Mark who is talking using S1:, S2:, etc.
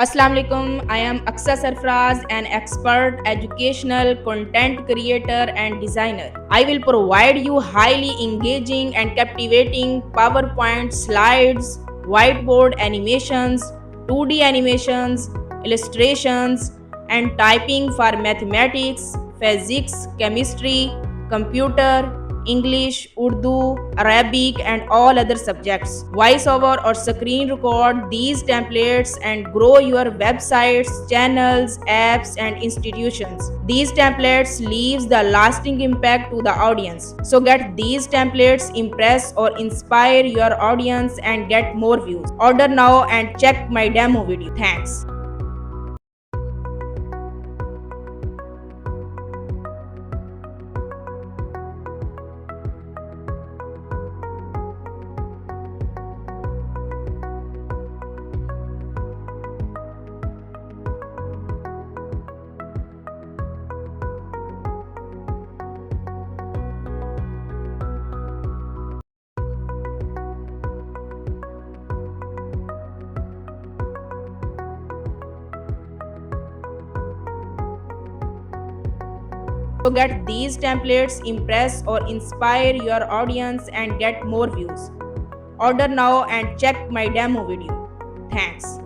S1: Assalamu alaikum. I am Aksa Sarfraz, an expert educational content creator and designer. I will provide you highly engaging and captivating PowerPoint slides, whiteboard animations, 2D animations, illustrations, and typing for mathematics, physics, chemistry, computer, English, Urdu, Arabic, and all other subjects. Voiceover or screen record these templates and grow your websites, channels, apps, and institutions. These templates leaves the lasting impact to the audience. So get these templates, impress or inspire your audience and get more views. Order now and check my demo video. Thanks. So get these templates, impress or inspire your audience and get more views. Order now and check my demo video. Thanks.